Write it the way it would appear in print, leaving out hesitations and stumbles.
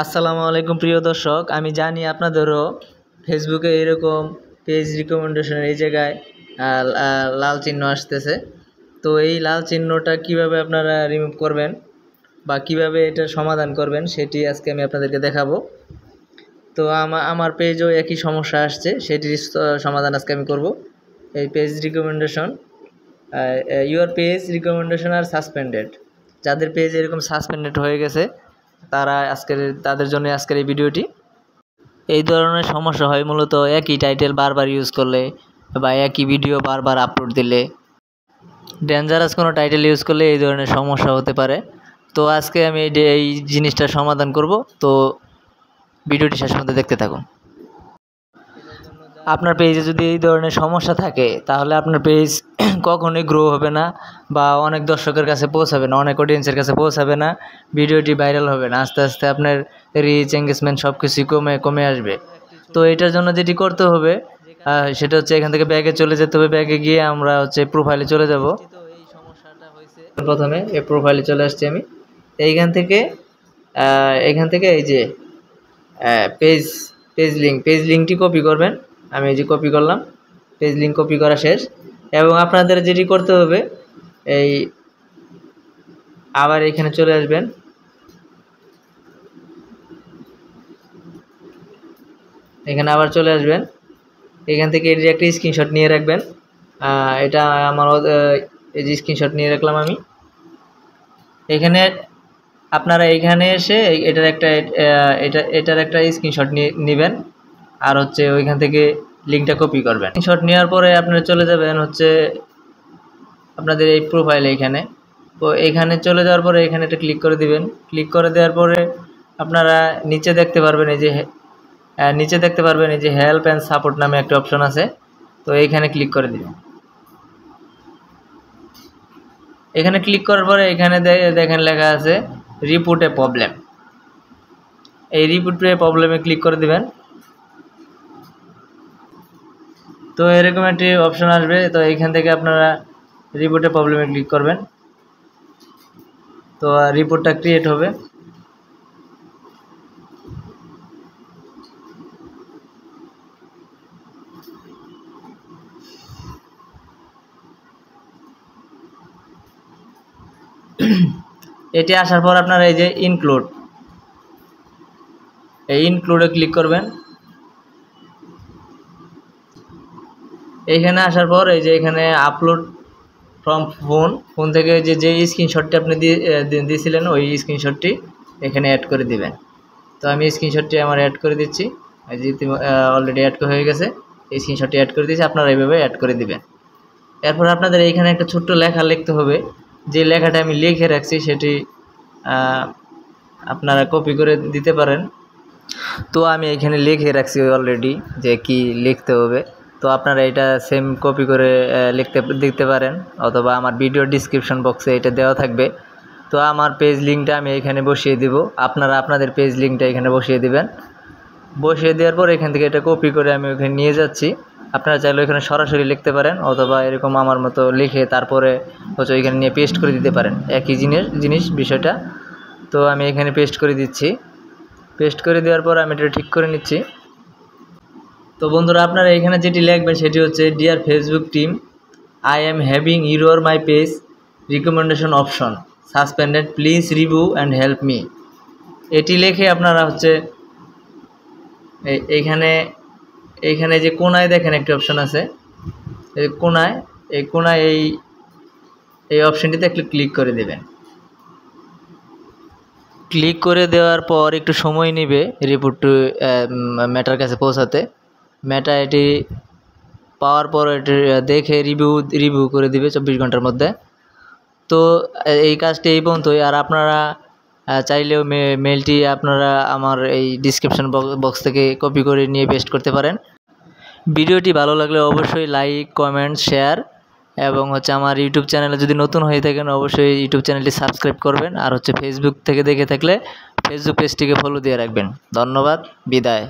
আসসালামু আলাইকুম প্রিয় দর্শক, আমি জানি আপনাদেরও ফেসবুকে এরকম পেজ রিকমেন্ডেশনের এই জায়গায় লাল চিহ্ন আসতেছে। তো এই লাল চিহ্নটা কিভাবে আপনারা রিমুভ করবেন বা কিভাবে এটার সমাধান করবেন সেটি আজকে আমি আপনাদেরকে দেখাবো। তো আমার পেজও একই সমস্যা আসছে, সেটির সমাধান আজকে আমি করব। এই page recommendation, your page recommendation আর সাসপেন্ডেড, যাদের পেজ এরকম সাসপেন্ডেড হয়ে গেছে তাদের জন্য আজকের এই ভিডিওটি। এই ধরনের সমস্যা হয় মূলত একই টাইটেল বারবার ইউজ করলে বা একই ভিডিও বারবার আপলোড দিলে, ডেঞ্জারাস কোনো টাইটেল ইউজ করলে এই ধরনের সমস্যা হতে পারে। তো আজকে আমি এই জিনিসটার সমাধান করব। তো ভিডিওটি শেষ পর্যন্ত দেখতে থাকুন। আপনার পেজে যদি এই ধরনের সমস্যা থাকে তাহলে আপনার পেজ কখনোই গ্রো হবে না বা অনেক দর্শকের কাছে পৌঁছাবে না, অনেক অডিয়েন্সের কাছে পৌঁছাবে না, ভিডিওটি ভাইরাল হবে না। আস্তে আস্তে আপনার রিচ, এঙ্গেজমেন্ট সব কিছুই কমে আসবে। তো এটার জন্য যেটি করতে হবে সেটা হচ্ছে এখান থেকে ব্যাগে চলে যেতে হবে। ব্যাগে গিয়ে আমরা প্রোফাইলে চলে যাব। প্রথমে এই প্রোফাইলে চলে আসছি আমি। এইখান থেকে এই যে পেজ লিঙ্কটি কপি করবেন। আমি এই যে কপি করলাম, পেজ লিঙ্ক কপি করা শেষ। এবং আপনাদের যেটি করতে হবে, এই আবার এখানে চলে আসবেন। এখানে আবার চলে আসবেন। এখান থেকে এর একটা স্ক্রিনশট নিয়ে রাখবেন। এটা আমার এই যে স্ক্রিনশট নিয়ে রাখলাম আমি। এখানে আপনারা এখানে এসে এটার একটা স্ক্রিনশট নেবেন আর ওইখান থেকে লিঙ্কটা কপি করবেন। স্ক্রিনশট নেওয়ার পরে আপনারা চলে যাবেন আপনাদের এই প্রোফাইলে। এখানে চলে যাওয়ার পরে এখানে একটা ক্লিক করে দিবেন। ক্লিক করে দেওয়ার পরে আপনারা নিচে দেখতে পারবেন এই যে হেল্প অ্যান্ড সাপোর্ট নামে একটা অপশন আছে। তো এইখানে ক্লিক করে দিবেন। এখানে ক্লিক করার পরে এখানে দেখেন লেখা আছে রিপোর্ট এ প্রবলেম। এই রিপোর্ট এ প্রবলেমে ক্লিক করে দিবেন। তো এরকম একটি অপশন আসবে। তো এইখান থেকে আপনারা রিপোর্ট এ প্রবলেমে ক্লিক করবেন। তো রিপোর্টটা ক্রিয়েট হবে। এটি আসার পর আপনারা এই যে ইনক্লুডে ক্লিক করবেন। এইখানে আসার পর এই যে এখানে আপলোড ফ্রম ফোন থেকে যে স্ক্রিনশটটি আপনি দিয়েছিলেন ওই স্ক্রিনশটটি এখানে অ্যাড করে দিবেন। তো আমি স্ক্রিনশটটি আমার অ্যাড করে দিচ্ছি। এই যে অলরেডি অ্যাড হয়ে গেছে, এই স্ক্রিনশটটি অ্যাড করে দিয়েছি। আপনারা এইভাবে অ্যাড করে দিবেন। এরপর আপনাদের এইখানে একটা ছোট্ট লেখা লিখতে হবে। যে লেখাটা আমি লিখে রাখছি সেটি আপনারা কপি করে দিতে পারেন। তো আমি এখানে লিখে রাখছি অলরেডি যে কি লিখতে হবে। তো আপনারা এটা সেম কপি করে দিতে পারেন, অথবা আমার ভিডিও ডিসক্রিপশন বক্সে এটা দেওয়া থাকবে। তো আমার পেজ লিঙ্কটা আমি এখানে বসিয়ে দিব। আপনারা আপনাদের পেজ লিঙ্কটা এখানে বসিয়ে দিবেন। বসিয়ে দেওয়ার পর এখান থেকে এটা কপি করে আমি ওখানে নিয়ে যাচ্ছি। আপনারা চাইলে এখানে সরাসরি লিখতে পারেন, অথবা এরকম আমার মতো লিখে তারপরে ওইখানে নিয়ে পেস্ট করে দিতে পারেন। একই জিনিস বিষয়টা। তো আমি এখানে পেস্ট করে দিচ্ছি। পেস্ট করে দেওয়ার পর আমি এটা ঠিক করে নিচ্ছি। তো বন্ধুরা, আপনারা এখানে যেটি লিখবেন সেটি হচ্ছে dear Facebook team, I am having your my page recommendation option suspended, please review and help me. এটি লিখে আপনারা এইখানে যে কোনায় দেখেন একটি অপশন আছে, এই কোনায় এই অপশনটিতে একটু ক্লিক করে দেবেন। ক্লিক করে দেওয়ার পর একটু সময় নেবে রিপোর্টটি মেটার কাছে পৌঁছাতে। মেটা এটি পাওয়ার পর এটি দেখে রিভিউ করে দিবে 24 ঘন্টার মধ্যে। তো এই কাজটি এই পর্যন্তই। আর আপনারা চাইলেও মেলটি আপনারা আমার এই ডিসক্রিপশন বক্স থেকে কপি করে নিয়ে পেস্ট করতে পারেন। ভিডিওটি ভালো লাগলে অবশ্যই লাইক, কমেন্ট, শেয়ার এবং আমার ইউটিউব চ্যানেলে যদি নতুন হয়ে থাকেন অবশ্যই ইউটিউব চ্যানেলটি সাবস্ক্রাইব করবেন। আর ফেসবুক থেকে দেখে থাকলে ফেসবুক পেজটিকে ফলো দিয়ে রাখবেন। ধন্যবাদ, বিদায়।